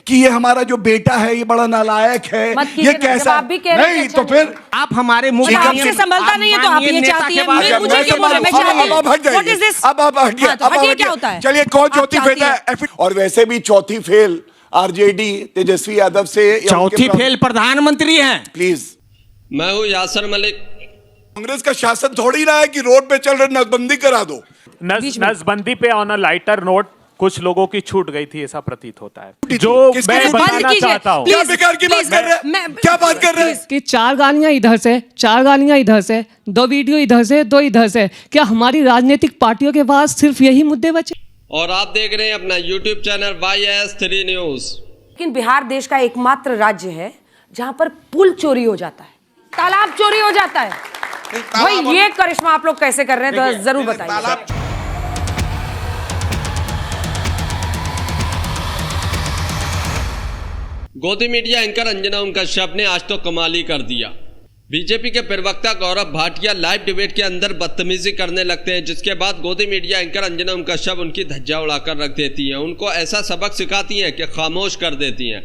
कि ये हमारा जो बेटा है ये बड़ा नालायक है, ये कैसा, आप भी कह रहे हैं नहीं तो फिर आप हमारे मुंह आपसे संभलता नहीं है तो आप ये चाहती हैं, मुझे क्यों बोल रहे हैं? मैं चाहती हूं। What is this? अब हटिए, हाँ, तो हटिए क्या होता है? चलिए कौन आप चौथी चाहती फेल है? और वैसे भी चौथी फेल आरजेडी तेजस्वी यादव से, चौथी फेल प्रधानमंत्री हैं। प्लीज, मैं हूँ यासर मलिक। कांग्रेस का शासन थोड़ी ना है कि रोड पे चल रहे नसबंदी करा दो। नसबंदी पे ऑन अ लाइटर नोट कुछ लोगों की छूट गई थी, ऐसा प्रतीत होता है। जो किसकी मैं छूट? बताना चाहता हूँ, क्या बेकार की बात कर रहे हैं? क्या बात कर रहे हैं कि 4 गालियां इधर से, 4 गालियां इधर से, 2 वीडियो इधर से, 2 इधर से। क्या हमारी राजनीतिक पार्टियों के पास सिर्फ यही मुद्दे बचे? और आप देख रहे हैं अपना YouTube चैनल YS3 न्यूज। लेकिन बिहार देश का एकमात्र राज्य है जहां पर पुल चोरी हो जाता है, तालाब चोरी हो जाता है। भाई ये करिश्मा आप लोग कैसे कर रहे हैं तो जरूर बताइए। गोदी मीडिया एंकर अंजना ओम कश्यप ने आज तो कमाल ही कर दिया। बीजेपी के प्रवक्ता गौरव भाटिया लाइव डिबेट के अंदर बदतमीजी करने लगते हैं, जिसके बाद गोदी मीडिया एंकर अंजना ओम कश्यप उनकी धज्जियां उड़ाकर रख देती हैं, उनको ऐसा सबक सिखाती हैं कि खामोश कर देती हैं।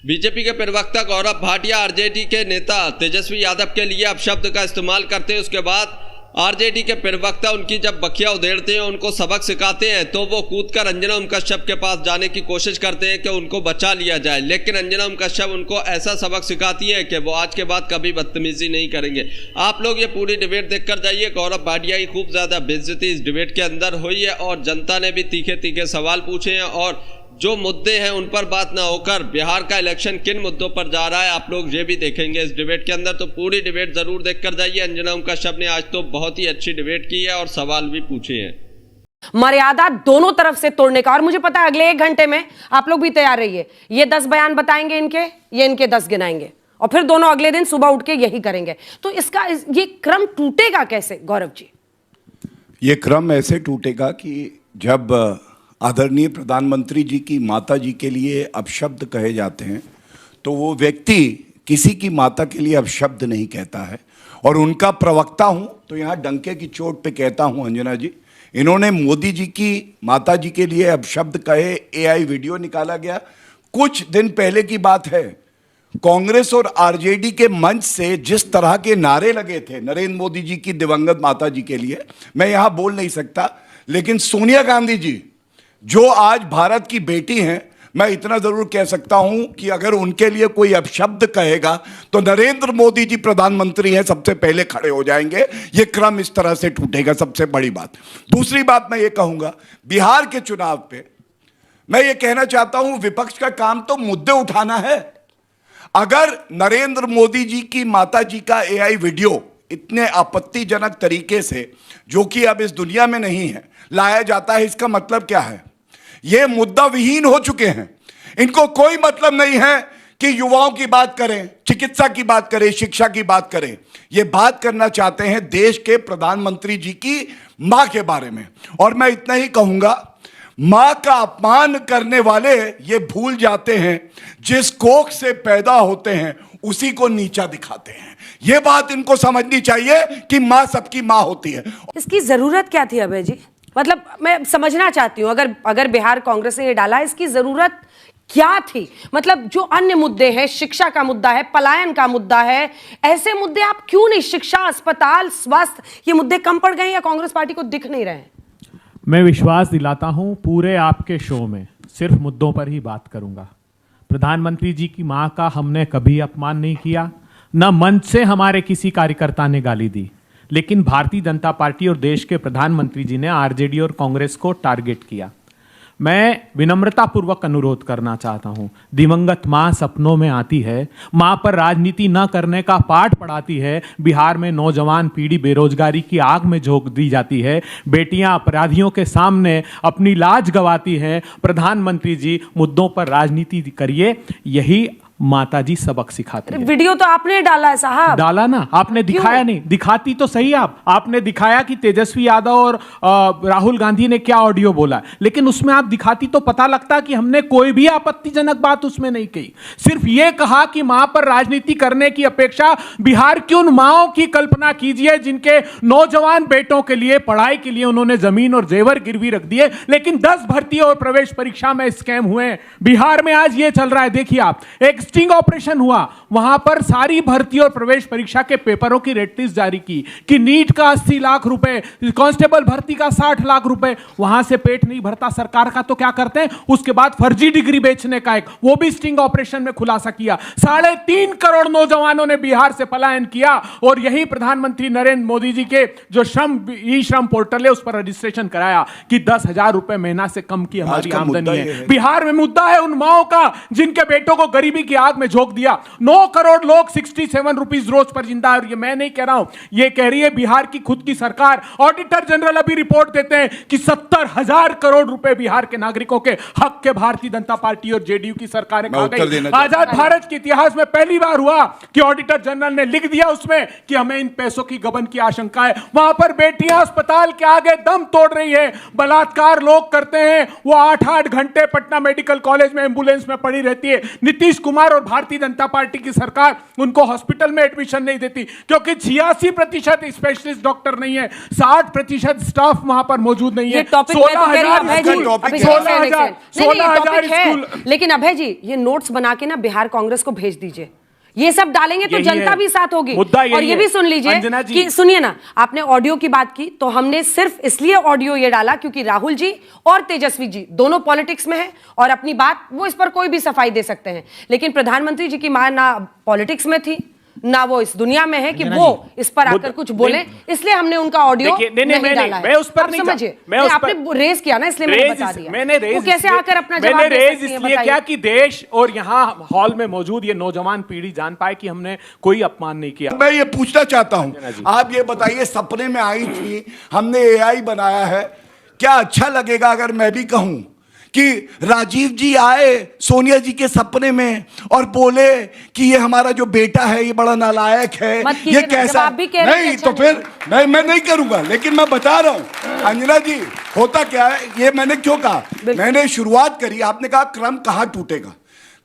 बीजेपी के प्रवक्ता गौरव भाटिया आरजेडी के नेता तेजस्वी यादव के लिए अपशब्द का इस्तेमाल करते हैं। उसके बाद आरजेडी के प्रवक्ता उनकी जब बखिया उधेड़ते हैं, उनको सबक सिखाते हैं, तो वो कूदकर अंजना ओम कश्यप के पास जाने की कोशिश करते हैं कि उनको बचा लिया जाए। लेकिन अंजना ओम कश्यप उनको ऐसा सबक सिखाती है कि वो आज के बाद कभी बदतमीजी नहीं करेंगे। आप लोग ये पूरी डिबेट देखकर जाइए। गौरव भाटिया की खूब ज़्यादा बेइज्जती इस डिबेट के अंदर हुई है और जनता ने भी तीखे तीखे सवाल पूछे हैं, और जो मुद्दे हैं उन पर बात ना होकर बिहार का इलेक्शन किन मुद्दों पर जा रहा है आप लोग ये भी देखेंगे इस डिबेट के अंदर। तो पूरी डिबेट जरूर देखकर जाइए। अंजना ओम कश्यप ने आज तो बहुत ही अच्छी डिबेट की है और सवाल भी पूछे हैं। मर्यादा दोनों तरफ से तोड़ने का। और मुझे पता है अगले 1 घंटे में आप लोग भी तैयार रहिए, ये 10 बयान बताएंगे इनके, ये इनके 10 गिनाएंगे और फिर दोनों अगले दिन सुबह उठ के यही करेंगे। तो इसका ये क्रम टूटेगा कैसे गौरव जी? ये क्रम ऐसे टूटेगा कि जब आदरणीय प्रधानमंत्री जी की माता जी के लिए अपशब्द कहे जाते हैं तो वो व्यक्ति किसी की माता के लिए अपशब्द नहीं कहता है। और उनका प्रवक्ता हूं तो यहाँ डंके की चोट पे कहता हूं, अंजना जी, इन्होंने मोदी जी की माता जी के लिए अपशब्द कहे, AI वीडियो निकाला गया। कुछ दिन पहले की बात है, कांग्रेस और आरजेडी के मंच से जिस तरह के नारे लगे थे नरेंद्र मोदी जी की दिवंगत माता जी के लिए, मैं यहां बोल नहीं सकता, लेकिन सोनिया गांधी जी जो आज भारत की बेटी हैं, मैं इतना जरूर कह सकता हूं कि अगर उनके लिए कोई अपशब्द कहेगा तो नरेंद्र मोदी जी प्रधानमंत्री हैं, सबसे पहले खड़े हो जाएंगे। ये क्रम इस तरह से टूटेगा, सबसे बड़ी बात। दूसरी बात मैं ये कहूंगा, बिहार के चुनाव पे मैं ये कहना चाहता हूं, विपक्ष का काम तो मुद्दे उठाना है। अगर नरेंद्र मोदी जी की माता जी का AI वीडियो इतने आपत्तिजनक तरीके से, जो कि अब इस दुनिया में नहीं है, लाया जाता है, इसका मतलब क्या है? ये मुद्दा विहीन हो चुके हैं। इनको कोई मतलब नहीं है कि युवाओं की बात करें, चिकित्सा की बात करें, शिक्षा की बात करें। ये बात करना चाहते हैं देश के प्रधानमंत्री जी की मां के बारे में। और मैं इतना ही कहूंगा, मां का अपमान करने वाले ये भूल जाते हैं जिस कोख से पैदा होते हैं उसी को नीचा दिखाते हैं। ये बात इनको समझनी चाहिए कि मां सबकी मां होती है। इसकी जरूरत क्या थी अभय जी? मतलब मैं समझना चाहती हूं, अगर बिहार कांग्रेस ने ये डाला, इसकी जरूरत क्या थी? मतलब जो अन्य मुद्दे हैं, शिक्षा का मुद्दा है, पलायन का मुद्दा है, ऐसे मुद्दे आप क्यों नहीं, शिक्षा, अस्पताल, स्वास्थ्य, ये मुद्दे कम पड़ गए या कांग्रेस पार्टी को दिख नहीं रहे हैं? मैं विश्वास दिलाता हूं पूरे आपके शो में सिर्फ मुद्दों पर ही बात करूंगा। प्रधानमंत्री जी की मां का हमने कभी अपमान नहीं किया, न मंच से हमारे किसी कार्यकर्ता ने गाली दी, लेकिन भारतीय जनता पार्टी और देश के प्रधानमंत्री जी ने आरजेडी और कांग्रेस को टारगेट किया। मैं विनम्रतापूर्वक अनुरोध करना चाहता हूं, दिवंगत मां सपनों में आती है, मां पर राजनीति न करने का पाठ पढ़ाती है। बिहार में नौजवान पीढ़ी बेरोजगारी की आग में झोंक दी जाती है, बेटियां अपराधियों के सामने अपनी लाज गंवाती हैं। प्रधानमंत्री जी मुद्दों पर राजनीति करिए, यही माताजी सबक सिखाती है। वीडियो तो आपने डाला है साहब। डाला ना, आपने दिखाया नहीं। दिखाती तो सही आपने दिखाया कि तेजस्वी यादव और राहुल गांधी ने क्या ऑडियो बोला, लेकिन उसमें आप दिखाती तो पता लगता कि हमने कोई भी आपत्तिजनक बात उसमें नहीं कही। सिर्फ यह कहा कि मां पर राजनीति करने की अपेक्षा बिहार की उन माओं की कल्पना कीजिए जिनके नौजवान बेटों के लिए पढ़ाई के लिए उन्होंने जमीन और जेवर गिरवी रख दिए, लेकिन 10 भर्ती और प्रवेश परीक्षा में स्कैम हुए। बिहार में आज यह चल रहा है, देखिए आप, एक स्टिंग ऑपरेशन हुआ, वहां पर सारी भर्ती और प्रवेश परीक्षा के पेपरों की रेट लिस्ट जारी की कि नीट का 80 लाख रुपए, कांस्टेबल भर्ती का 60 लाख रुपए, वहां से पेट नहीं भरता सरकार का तो क्या करते हैं, उसके बाद फर्जी डिग्री बेचने का एक वो भी स्टिंग ऑपरेशन में खुलासा किया। 3.5 करोड़ नौजवानों ने बिहार से पलायन किया और यही प्रधानमंत्री नरेंद्र मोदी जी के जो ई श्रम पोर्टल है उस पर रजिस्ट्रेशन कराया कि 10,000 रुपए महीना से कम की हमारी आमदनी है। बिहार में मुद्दा है उन माओं का जिनके बेटों को गरीबी की आग में झोंक दिया। 9 करोड़ लोग 67 रुपीस रोज पर जिंदा है। और ये मैं नहीं कह रहा हूं, ये कह रही है बिहार की खुद की सरकार। ऑडिटर जनरल अभी रिपोर्ट देते हैं कि 70,000 करोड़ रुपए बिहार के नागरिकों के हक के भारतीय जनता पार्टी और जेडीयू की सरकारें खा गई। आजाद भारत के इतिहास में पहली बार हुआ कि ऑडिटर जनरल ने लिख दिया उसमें कि हमें इन पैसों की गबन की आशंका है। वहां पर बेटियां अस्पताल के आगे दम तोड़ रही है, बलात्कार लोग करते हैं, वो 8-8 घंटे पटना मेडिकल कॉलेज में एंबुलेंस में पड़ी रहती है। नीतीश कुमार और भारतीय जनता पार्टी की सरकार उनको हॉस्पिटल में एडमिशन नहीं देती क्योंकि 86% स्पेशलिस्ट डॉक्टर नहीं है, 60% स्टाफ वहां पर मौजूद नहीं है। 16,000 स्कूल। लेकिन अभय जी, ये नोट्स बना के ना बिहार कांग्रेस को भेज दीजिए, ये सब डालेंगे तो जनता भी साथ होगी। और ये भी सुन लीजिए कि सुनिए ना, आपने ऑडियो की बात की तो हमने सिर्फ इसलिए ऑडियो ये डाला क्योंकि राहुल जी और तेजस्वी जी दोनों पॉलिटिक्स में हैं और अपनी बात वो इस पर कोई भी सफाई दे सकते हैं, लेकिन प्रधानमंत्री जी की मां ना पॉलिटिक्स में थी ना वो इस दुनिया में है कि वो इस पर आकर कुछ बोले, इसलिए हमने उनका ऑडियो नहीं डाला है। मैं उस पर नहीं समझिए, आपने रेज किया ना इसलिए मैंने बता दिया। मैंने रेज कैसे आकर अपना जवाब मैंने रेज इसलिए किया कि देश और यहाँ हॉल में मौजूद ये नौजवान पीढ़ी जान पाए कि हमने कोई अपमान नहीं किया। मैं ये पूछना चाहता हूं, आप ये बताइए, सपने में आई थी, हमने एआई बनाया है, क्या अच्छा लगेगा अगर मैं भी कहूं कि राजीव जी आए सोनिया जी के सपने में और बोले कि ये हमारा जो बेटा है ये बड़ा नालायक है, ये कैसा नहीं, तो फिर मैं नहीं करूंगा, लेकिन मैं बता रहा हूं अंजना जी, होता क्या है, ये मैंने क्यों कहा, मैंने शुरुआत करी, आपने कहा क्रम कहां टूटेगा।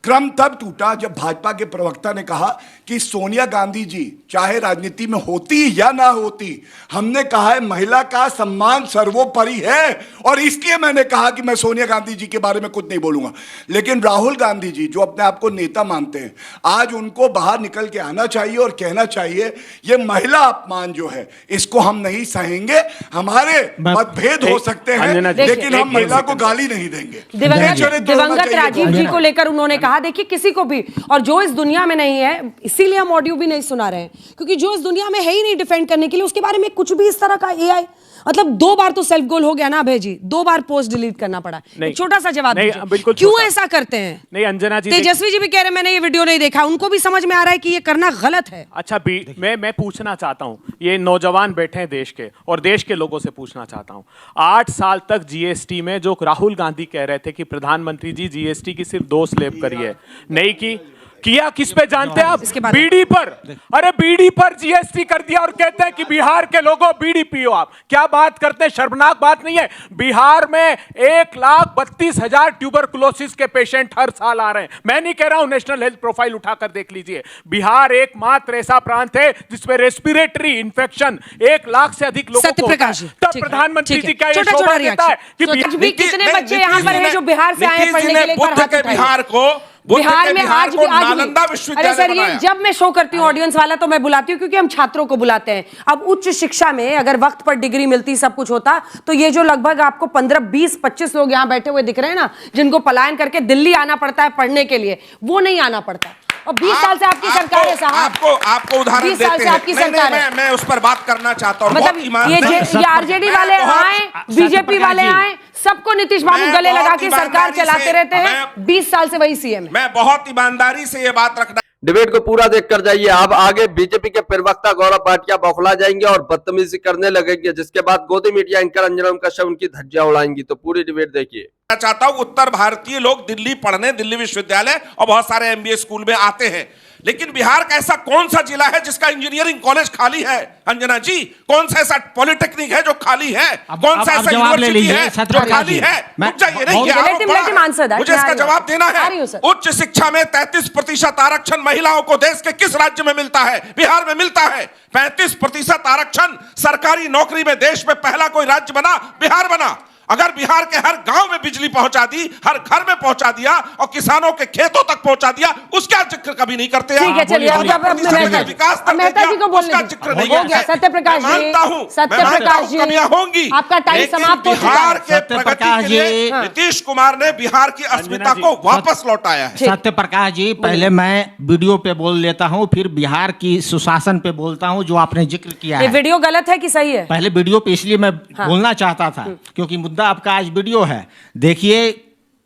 क्रम तब टूटा जब भाजपा के प्रवक्ता ने कहा कि सोनिया गांधी जी चाहे राजनीति में होती या ना होती, हमने कहा है महिला का सम्मान सर्वोपरि है और इसलिए मैंने कहा कि मैं सोनिया गांधी जी के बारे में कुछ नहीं बोलूंगा। लेकिन राहुल गांधी जी जो अपने आप को नेता मानते हैं, आज उनको बाहर निकल के आना चाहिए और कहना चाहिए ये महिला अपमान जो है इसको हम नहीं सहेंगे, हमारे मतभेद हो सकते हैं लेकिन हम महिला को गाली नहीं देंगे। दिवंगत राजीव जी को लेकर उन्होंने कहा, देखिए किसी को भी, और जो इस दुनिया में नहीं है इसीलिए हम ऑडियो भी नहीं सुना रहे हैं क्योंकि जो इस दुनिया में है ही नहीं डिफेंड करने के लिए, उसके बारे में कुछ भी इस तरह का एआई, मतलब 2 बार तो सेल्फ गोल हो गया ना अभय जी, 2 बार पोस्ट डिलीट करना पड़ा। एक छोटा सा जवाब दीजिए, क्यों ऐसा करते हैं? नहीं अंजना जी, तेजस्वी जी भी कह रहे मैंने ये वीडियो नहीं देखा, उनको भी समझ में आ रहा है कि ये करना गलत है। अच्छा मैं पूछना चाहता हूं, ये नौजवान बैठे हैं देश के और देश के लोगों से पूछना चाहता हूं, 8 साल तक जीएसटी में जो राहुल गांधी कह रहे थे कि प्रधानमंत्री जी जीएसटी की सिर्फ 2 स्लैब करी है, नहीं की किया किस पे जानते हैं आप? बीड़ी पर। अरे बीड़ी पर जीएसटी कर दिया और कहते हैं कि बिहार के लोगों बीड़ी पियो। आप क्या बात करते हैं, शर्मनाक बात नहीं है? बिहार में 1,32,000 ट्यूबरकुलोसिस के पेशेंट हर साल आ रहे हैं। मैं नहीं कह रहा हूं, नेशनल हेल्थ प्रोफाइल उठाकर देख लीजिए। बिहार एकमात्र ऐसा प्रांत है जिसमें रेस्पिरेटरी इंफेक्शन 1 लाख से अधिक लोगों को होता है। तब प्रधानमंत्री जी क्या ये शोभा देता है कि कितने बच्चे यहाँ पर हैं जो बिहार से आए पढ़ने के लिए? बिहार में आज भी अरे सर, ये जब मैं शो करती हूँ ऑडियंस वाला तो मैं बुलाती हूँ क्योंकि हम छात्रों को बुलाते हैं। अब उच्च शिक्षा में अगर वक्त पर डिग्री मिलती, सब कुछ होता, तो ये जो लगभग आपको 15, 20, 25 लोग यहाँ बैठे हुए दिख रहे हैं ना, जिनको पलायन करके दिल्ली आना पड़ता है पढ़ने के लिए, वो नहीं आना पड़ता। और 20 साल से आपकी सरकार है साहब, आपको उदाहरण 20 साल से आपकी सरकार है। मैं उस पर बात करना चाहता हूँ। मतलब ये आरजेडी वाले आए, बीजेपी वाले आए, सबको नीतीश बाबू गले लगा के सरकार चलाते रहते हैं। 20 साल से वही सीएम है। मैं बहुत ईमानदारी से ये बात रखना डिबेट को पूरा देखकर जाइए। अब आगे बीजेपी के प्रवक्ता गौरव भाटिया बौखला जाएंगे और बदतमीजी करने लगेंगे, जिसके बाद गोदी मीडिया एंकर अंजना ओम कश्यप उनकी धज्जियां उड़ाएंगी। तो पूरी डिबेट देखिए। मैं चाहता हूं उत्तर भारतीय लोग दिल्ली पढ़ने, दिल्ली विश्वविद्यालय और बहुत सारे एमबीए स्कूल में आते हैं, लेकिन बिहार का ऐसा कौन सा जिला है जिसका इंजीनियरिंग कॉलेज खाली है? अंजना जी, कौन सा ऐसा पॉलिटेक्निक है जो खाली है? कौन सा ऐसा यूनिवर्सिटी है जो खाली है? रुक जाइए, नहीं, ये आरोप बड़ा है। मुझे इसका जवाब देना है। उच्च शिक्षा में 33% आरक्षण महिलाओं को देश के किस राज्य में मिलता है? बिहार में मिलता है। 35% आरक्षण सरकारी नौकरी में देश में पहला कोई राज्य बना, बिहार बना। अगर बिहार के हर गांव में बिजली पहुंचा दी, हर घर में पहुंचा दिया और किसानों के खेतों तक पहुंचा दिया, उसका जिक्र कभी नहीं करते। ठीक है, चलिए विकास मेहता जी को बोलने जिक्र नहीं हो गया। सत्यप्रकाश जी, सत्यप्रकाश जी, कमियां होंगी, आपका टाइम समाप्त हो चुका बिहार है। के प्रगति के लिए नीतीश कुमार ने बिहार की अस्मिता को वापस लौटाया है। सत्यप्रकाश जी, पहले मैं वीडियो पे बोल लेता हूँ, फिर बिहार की सुशासन पे बोलता हूँ जो आपने जिक्र किया ये है। वीडियो गलत है कि सही है? पहले वीडियो पे इसलिए मैं बोलना चाहता था क्योंकि मुद्दा आपका आज वीडियो है। देखिए,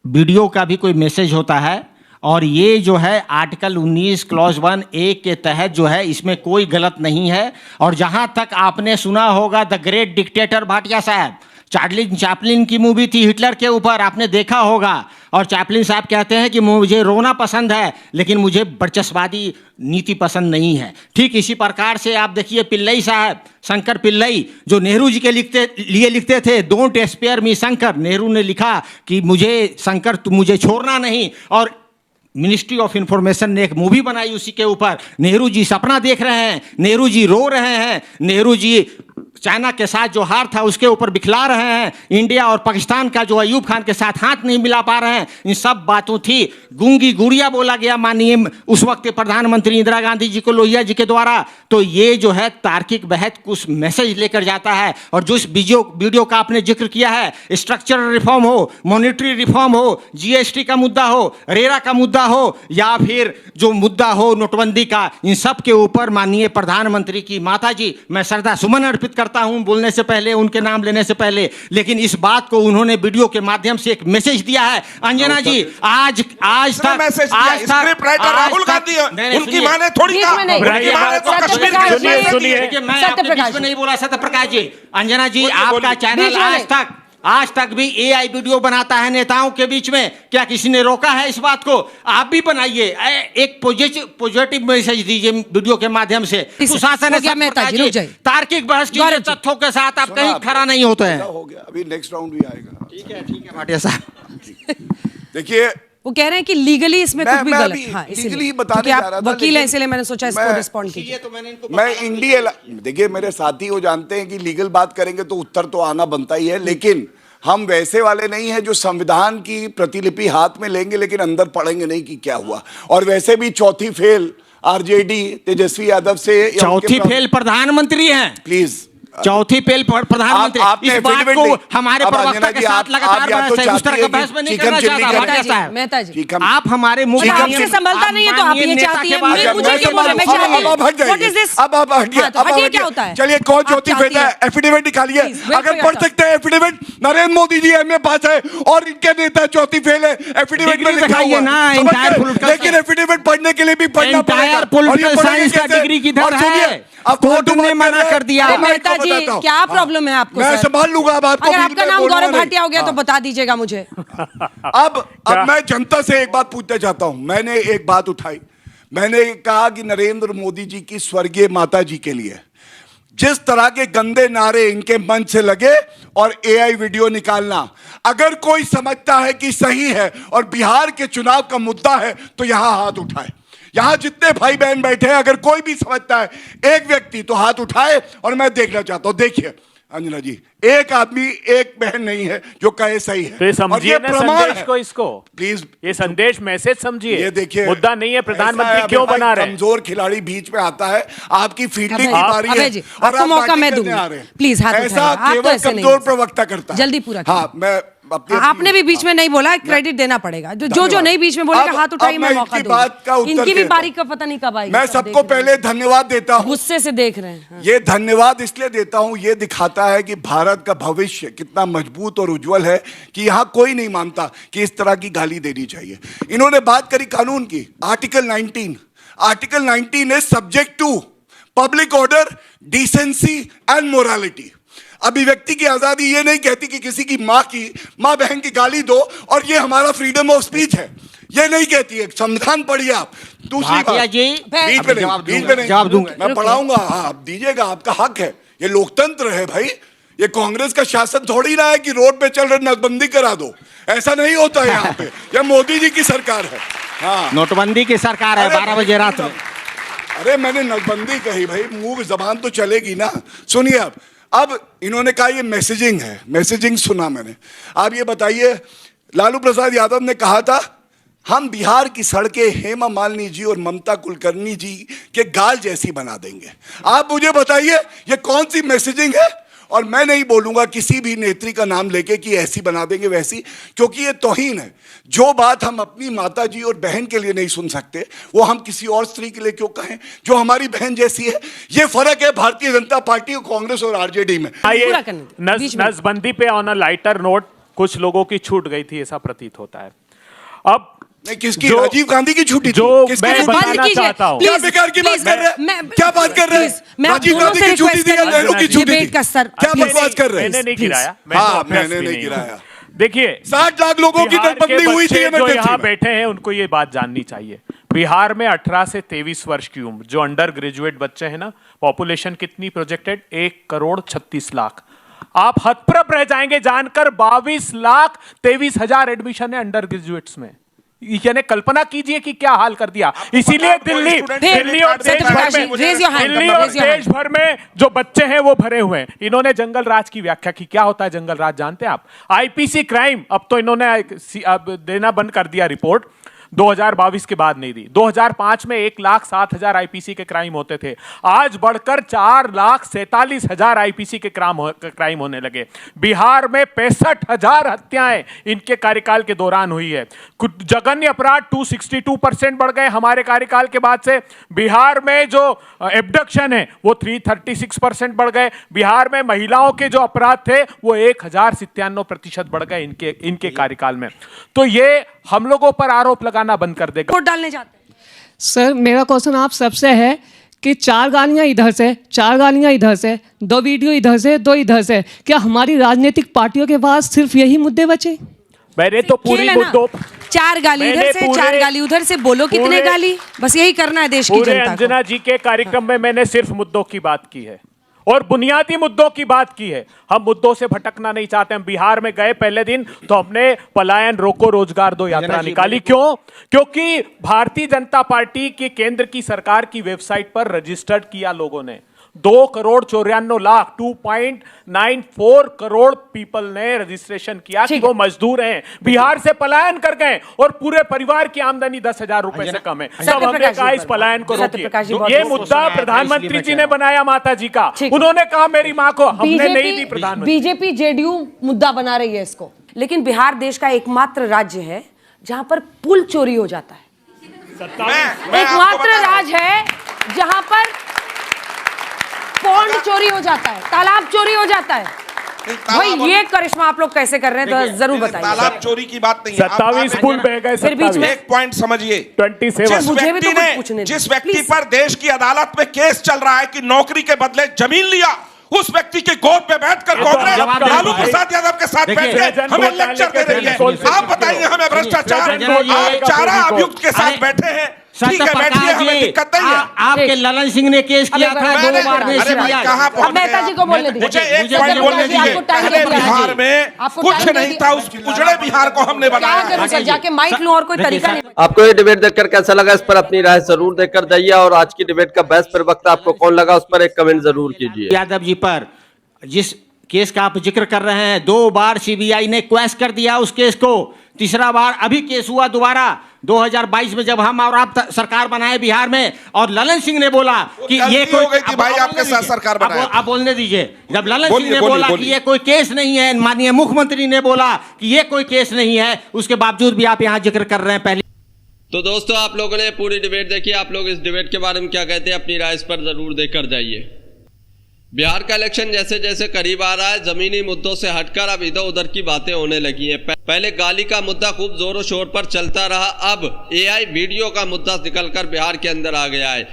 वीडियो का भी कोई मैसेज होता है और ये जो है आर्टिकल 19 क्लॉज 1A के तहत जो है इसमें कोई गलत नहीं है। और जहां तक आपने सुना होगा द ग्रेट डिक्टेटर भाटिया साहब, चार्ली चैपलिन की मूवी थी हिटलर के ऊपर, आपने देखा होगा। और चैपलिन साहब कहते हैं कि मुझे रोना पसंद है लेकिन मुझे वर्चस्ववादी नीति पसंद नहीं है। ठीक इसी प्रकार से आप देखिए पिल्लई साहब, शंकर पिल्लई, जो नेहरू जी के लिए लिखते थे, don't spare me Shankar. Nehru ने लिखा कि मुझे शंकर तुम मुझे छोड़ना नहीं। और मिनिस्ट्री ऑफ इंफॉर्मेशन ने एक मूवी बनाई उसी के ऊपर। नेहरू जी सपना देख रहे हैं, नेहरू जी रो रहे हैं, नेहरू जी चाइना के साथ जो हार था उसके ऊपर बिखला रहे हैं, इंडिया और पाकिस्तान का जो अयूब खान के साथ हाथ नहीं मिला पा रहे हैं। इन सब बातों थी। गूंगी गुड़िया बोला गया माननीय उस वक्त के प्रधानमंत्री इंदिरा गांधी जी को लोहिया जी के द्वारा। तो ये जो है तार्किक बहस कुछ मैसेज लेकर जाता है। और जो इस वीडियो का आपने जिक्र किया है, स्ट्रक्चरल रिफॉर्म हो, मॉनिटरी रिफॉर्म हो, जीएसटी का मुद्दा हो, रेरा का मुद्दा हो, या फिर जो मुद्दा हो नोटबंदी का, इन सब के ऊपर माननीय प्रधानमंत्री की माता जी मैं श्रद्धा सुमन अर्पित करता हूं बोलने से पहले, उनके नाम लेने से पहले। लेकिन इस बात को उन्होंने वीडियो के माध्यम से एक मैसेज दिया है। अंजना जी, आज तक स्क्रिप्ट राइटर राहुल गांधी उनकी मां ने थोड़ी कहा, उनकी मां ने तो कश्मीर के सुनिए, मैं आपके बीच में नहीं बोला सत्यप्रकाश जी। अंजना जी, आपका चैनल आज तक भी एआई वीडियो बनाता है नेताओं के बीच में, क्या किसी ने रोका है इस बात को? आप भी बनाइए, एक पॉजिटिव मैसेज दीजिए वीडियो के माध्यम से। सुशासन तार्किक बहस की तथ्यों के साथ आप कहीं खड़ा नहीं होते हैं। हो गया, अभी नेक्स्ट राउंड भी आएगा। ठीक है भाटिया साहब। देखिए, वो कह रहे हैं कि लीगली इसमें कुछ भी गलत। हाँ, लीगली बताने जा रहा था, वकील है इसलिए मैंने सोचा इसको रिस्पॉन्ड कीजिए। मैं इंडिया, देखिए मेरे साथी वो जानते हैं कि लीगल बात करेंगे तो उत्तर तो आना बनता ही है, लेकिन हम वैसे वाले नहीं हैं जो संविधान की प्रतिलिपि हाथ में लेंगे लेकिन अंदर पढ़ेंगे नहीं कि क्या हुआ। और वैसे भी चौथी फेल आरजेडी तेजस्वी यादव से, चौथी फेल प्रधानमंत्री हैं। प्लीज, चौथी पेल प्रधानमंत्री इस बात को हमारे प्रवक्ता के साथ लगातार बहस है, उस तरह का बहस में नहीं करना चाहता। मेहता जी, आप हमारे मुख्य आपसे संभलता नहीं है तो आप ये चाहती हैं, मुझे क्यों बोल रहे हैं? मैं चाहती हूं। What is this? अब हट गया, अब हटिए, क्या होता है? चलिए, कौन चौथी फेल है? एफिडेविट निकालिए, अगर पढ़ सकते हैं एफिडेविट। नरेंद्र मोदी जी एमए पास है और इनके नेता चौथी फेल है, एफिडेविट में लिखा हुआ है। लेकिन एफिडेविट पढ़ने के लिए भी पढ़ना पड़ेगा। पॉलिटिकल साइंस का डिग्री किधर है? अब कोर्ट ने मना कर दिया। मेहता जी, क्या प्रॉब्लम है आपको? मैं संभाल लूंगा। अब आपको अगर आपका नाम गौरव भाटिया हो गया तो बता दीजिएगा मुझे। अब मैं जनता से एक बात पूछना चाहता हूं। मैंने एक बात उठाई, मैंने कहा कि नरेंद्र मोदी जी की स्वर्गीय माता जी के लिए जिस तरह के गंदे नारे इनके मंच से लगे और एआई वीडियो निकालना, अगर कोई समझता है कि सही है और बिहार के चुनाव का मुद्दा है तो यहां हाथ उठाए। यहां जितने भाई बहन बैठे हैं, अगर कोई भी समझता है, एक व्यक्ति, तो हाथ उठाए और मैं देखना चाहता हूं। देखिए अंजना जी, एक आदमी एक बहन नहीं है जो कहे सही है। तो ये समझिए ना संदेश को, इसको प्लीज, ये संदेश मैसेज समझिए। ये देखिए, मुद्दा नहीं है प्रधानमंत्री क्यों बना रहे हैं। कमजोर खिलाड़ी बीच में आता है, आपकी फील्डिंग की बारी है और आपको मौका मैं दूंगा। प्लीज हाथ उठाइए। ऐसा केवल कमजोर प्रवक्ता करता है। जल्दी पूरा। हाँ, मैं आपने भी बीच में नहीं बोला, क्रेडिट देना पड़ेगा। जो नहीं बीच में बोलेगा हाथ उठाइए, मैं मौका दूंगा। इनकी भी बारी का पता नहीं कब आएगी। मैं सबको पहले धन्यवाद देता हूं। गुस्से से देख रहे हैं। ये धन्यवाद इसलिए देता हूं, ये दिखाता है कि भारत का भविष्य कितना मजबूत और उज्जवल है कि यहां कोई नहीं मानता कि इस तरह की गाली देनी चाहिए। इन्होंने बात करी कानून की, article 19। Article 19 is subject to public order, decency and morality. अभिव्यक्ति की आजादी ये नहीं कहती कि किसी की माँ बहन की गाली दो और ये हमारा फ्रीडम ऑफ स्पीच है, ये नहीं कहती है। संविधान पढ़िए आप। दूसरी भाटिया बात, जी, बीच में नहीं, जवाब दूंगा। मैं पढ़ाऊंगा, हाँ आप दीजिएगा, आपका हक है, ये लोकतंत्र है भाई। ये कांग्रेस का शासन थोड़ी ना है कि रोड पे चल रहे नोटबंदी करा दो, ऐसा नहीं होता है यहाँ पे। यह मोदी जी की सरकार है। हाँ, नोटबंदी की सरकार है, 12 बजे रात में। अरे मैंने नोटबंदी कही भाई, मुंह जबान तो चलेगी ना। सुनिए अब इन्होंने कहा ये मैसेजिंग है, मैसेजिंग सुना मैंने। आप ये बताइए, लालू प्रसाद यादव ने कहा था हम बिहार की सड़कें हेमा मालिनी जी और ममता कुलकर्णी जी के गाल जैसी बना देंगे। आप मुझे बताइए ये कौन सी मैसेजिंग है? और मैं नहीं बोलूंगा किसी भी नेत्री का नाम लेके कि ऐसी बना देंगे वैसी, क्योंकि ये तौहीन है। जो बात हम अपनी माता जी और बहन के लिए नहीं सुन सकते वो हम किसी और स्त्री के लिए क्यों कहें जो हमारी बहन जैसी है। ये फर्क है भारतीय जनता पार्टी और कांग्रेस और आरजेडी में। पूरा करने दो, बीच में। नसबंदी पे ऑन अ लाइटर नोट कुछ लोगों की छूट गई थी, ऐसा प्रतीत होता है। अब नहीं, किसकी? राजीव गांधी की छुट्टी थी? जो किसकी? मैं बताना चाहता हूं, क्या बेकार की बात कर रहे हैं? क्या बात कर रहे हैं? राजीव गांधी की छुट्टी थी या नेहरू की छुट्टी थी? क्या बकवास कर रहे हैं? मैंने नहीं गिराया, हाँ, मैंने नहीं गिराया। देखिए 60 लाख लोगों की नोटबंदी हुई थी जो यहाँ बैठे हैं उनको ये बात जाननी चाहिए। बिहार में 18 से 23 वर्ष की उम्र जो अंडर ग्रेजुएट बच्चे हैं ना, पॉपुलेशन कितनी प्रोजेक्टेड? 1,36,00,000। आप हतप्रभ रह जाएंगे जानकर 22,23,000 एडमिशन है अंडर ग्रेजुएट्स में। यानी कल्पना कीजिए कि क्या हाल कर दिया। इसीलिए दिल्ली और देश भर में जो बच्चे हैं वो भरे हुए हैं। इन्होंने जंगल राज की व्याख्या की। क्या होता है जंगल राज जानते हैं आप? आईपीसी क्राइम अब तो इन्होंने अब देना बंद कर दिया रिपोर्ट, 2022 के बाद नहीं दी। 2005 में 1,07,000 आईपीसी के क्राइम होते थे, आज बढ़कर 4,47,000 आईपीसी के क्राइम होने लगे। बिहार में 65,000 हत्याएं इनके कार्यकाल के दौरान हुई है। जघन्य अपराध 262% बढ़ गए हमारे कार्यकाल के बाद से। बिहार में जो एब्डक्शन है वो 336% बढ़ गए। बिहार में महिलाओं के जो अपराध थे वो 1,097% बढ़ गए इनके कार्यकाल में। तो ये हम लोगों पर आरोप लगाना बंद कर देगा। वोट डालने जाते हैं। सर मेरा क्वेश्चन आप सबसे है कि 4 गालियां इधर से, 4 गालियां इधर से, 2 वीडियो इधर से, 2 इधर से, क्या हमारी राजनीतिक पार्टियों के पास सिर्फ यही मुद्दे बचे? मैंने तो पूरी मुद्दों 4 गाली इधर से, 4 गाली उधर से, बोलो कितने गाली, बस यही करना है देश की जनता को। अंजना जी के कार्यक्रम में मैंने सिर्फ मुद्दों की बात की है और बुनियादी मुद्दों की बात की है। हम मुद्दों से भटकना नहीं चाहते। हम बिहार में गए पहले दिन तो हमने पलायन रोको रोजगार दो यात्रा निकाली। क्यों? क्योंकि भारतीय जनता पार्टी की केंद्र की सरकार की वेबसाइट पर रजिस्टर्ड किया लोगों ने 2,94,00,000 2.94 करोड़ पीपल ने रजिस्ट्रेशन किया कि वो मजदूर हैं, बिहार से पलायन कर गए और पूरे परिवार की आमदनी 10,000 रुपए से कम है। सब हमने कहा इस पलायन को रोकिए। ये मुद्दा प्रधानमंत्री जी ने बनाया माता जी का। उन्होंने कहा मेरी माँ को, हमने नहीं दी। प्रधानमंत्री बीजेपी जेडीयू मुद्दा बना रही है इसको। लेकिन बिहार देश का एकमात्र राज्य है जहां पर पुल चोरी हो जाता है। एकमात्र राज्य है जहां पर पौंड चोरी हो जाता है, तालाब चोरी हो जाता है। भाई ये करिश्मा आप लोग कैसे कर रहे हैं तो जरूर बताइए। तालाब चोरी की बात नहीं है। 27 पुल बह गए। फिर बीच में एक पॉइंट समझिए, 27 जिस व्यक्ति पर देश की अदालत में केस चल रहा है कि नौकरी के बदले जमीन लिया, उस व्यक्ति के गोद पे बैठकर कांग्रेस लालू प्रसाद यादव के साथ बैठकर हमें लेक्चर दे रही है। आप बताइए हमें भ्रष्टाचार, आप चारा अभियुक्त के साथ बैठे हैं, ठीक है बैठिए, हमें दिक्कत नहीं है। आपके ललन सिंह ने केस किया था 2 बार में। कहां पहुंच मेहता जी को बोलने दीजिए। मुझे एक पॉइंट बोलने दीजिए। पहले बिहार में कुछ नहीं था, उस उजड़े बिहार को हमने बनाया। जाके माइक लूं और कोई तरीका नहीं। आपको ये डिबेट देखकर कैसा लगा, इस पर अपनी राय जरूर देकर जाइए। और आज की डिबेट का बेस्ट प्रवक्ता आपको कौन लगा, उस पर एक कमेंट जरूर कीजिए। यादव जी पर जिस केस का आप जिक्र कर रहे हैं, 2 बार सीबीआई ने क्वैश कर दिया उस केस को। तीसरा बार अभी केस हुआ दोबारा 2022 में जब हम और आप सरकार बनाए बिहार में, और ललन सिंह ने बोला कि ये कोई भाई आपके साथ सरकार बनाए। आप बोलने दीजिए। जब ललन सिंह ने बोला कि ये कोई केस नहीं है, माननीय मुख्यमंत्री ने बोला कि ये कोई केस नहीं है, उसके बावजूद भी आप यहाँ जिक्र कर रहे हैं। पहले तो दोस्तों आप लोगों ने पूरी डिबेट देखी। आप लोग इस डिबेट के बारे में क्या कहते हैं, अपनी राय इस पर जरूर देकर जाइए। बिहार का इलेक्शन जैसे जैसे करीब आ रहा है, जमीनी मुद्दों से हटकर अब इधर उधर की बातें होने लगी हैं। पहले गाली का मुद्दा खूब जोरों शोर पर चलता रहा, अब एआई वीडियो का मुद्दा निकलकर बिहार के अंदर आ गया है।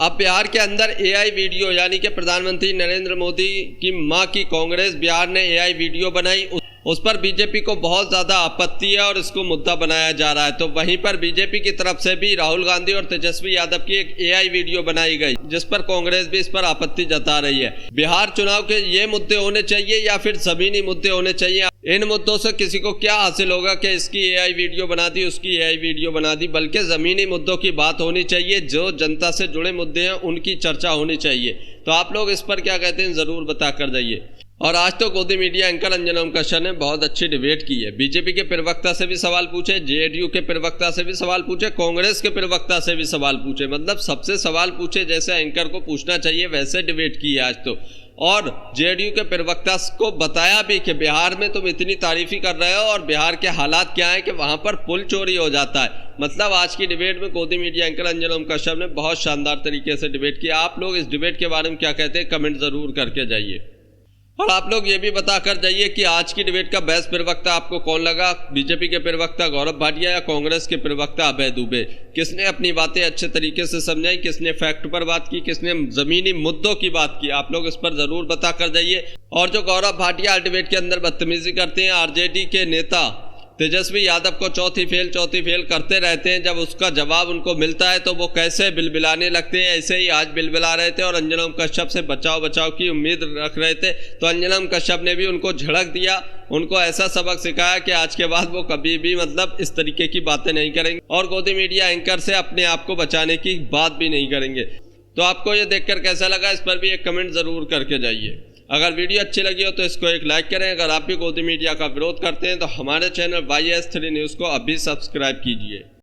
अब बिहार के अंदर एआई वीडियो यानी कि प्रधानमंत्री नरेंद्र मोदी की मां की कांग्रेस बिहार ने एआई वीडियो बनाई, उस पर बीजेपी को बहुत ज्यादा आपत्ति है और इसको मुद्दा बनाया जा रहा है। तो वहीं पर बीजेपी की तरफ से भी राहुल गांधी और तेजस्वी यादव की एक एआई वीडियो बनाई गई, जिस पर कांग्रेस भी इस पर आपत्ति जता रही है। बिहार चुनाव के ये मुद्दे होने चाहिए या फिर जमीनी मुद्दे होने चाहिए? इन मुद्दों से किसी को क्या हासिल होगा कि इसकी एआई वीडियो बना दी, उसकी एआई वीडियो बना दी, बल्कि जमीनी मुद्दों की बात होनी चाहिए। जो जनता से जुड़े मुद्दे हैं उनकी चर्चा होनी चाहिए। तो आप लोग इस पर क्या कहते हैं जरूर बता कर जाइए। और आज तो गोदी मीडिया एंकर अंजना ओम कश्यप ने बहुत अच्छी डिबेट की है। बीजेपी के प्रवक्ता से भी सवाल पूछे, जेडीयू के प्रवक्ता से भी सवाल पूछे, कांग्रेस के प्रवक्ता से भी सवाल पूछे, मतलब सबसे सवाल पूछे जैसे एंकर को पूछना चाहिए वैसे डिबेट की है आज तो। और जेडीयू के प्रवक्ता को बताया भी कि बिहार में तुम इतनी तारीफी कर रहे हो और बिहार के हालात क्या है कि वहां पर पुल चोरी हो जाता है। मतलब आज की डिबेट में गोदी मीडिया एंकर अंजना ओम कश्यप ने बहुत शानदार तरीके से डिबेट किया। आप लोग इस डिबेट के बारे में क्या कहते हैं कमेंट जरूर करके जाइए। और आप लोग ये भी बता कर जाइए कि आज की डिबेट का बेस्ट प्रवक्ता आपको कौन लगा, बीजेपी के प्रवक्ता गौरव भाटिया या कांग्रेस के प्रवक्ता अभय दुबे? किसने अपनी बातें अच्छे तरीके से समझाई, किसने फैक्ट पर बात की, किसने जमीनी मुद्दों की बात की? आप लोग इस पर जरूर बता कर जाइए। और जो गौरव भाटिया डिबेट के अंदर बदतमीजी करते हैं, आरजेडी के नेता तेजस्वी यादव को चौथी फेल करते रहते हैं, जब उसका जवाब उनको मिलता है तो वो कैसे बिलबिलाने लगते हैं। ऐसे ही आज बिलबिला रहे थे और अंजना ओम कश्यप से बचाव की उम्मीद रख रहे थे, तो अंजना ओम कश्यप ने भी उनको झड़क दिया, उनको ऐसा सबक सिखाया कि आज के बाद वो कभी भी मतलब इस तरीके की बातें नहीं करेंगे और गोदी मीडिया एंकर से अपने आप को बचाने की बात भी नहीं करेंगे। तो आपको ये देखकर कैसा लगा, इस पर भी एक कमेंट जरूर करके जाइए। अगर वीडियो अच्छी लगी हो तो इसको एक लाइक करें। अगर आप भी गोदी मीडिया का विरोध करते हैं तो हमारे चैनल YS3 न्यूज़ को अभी सब्सक्राइब कीजिए।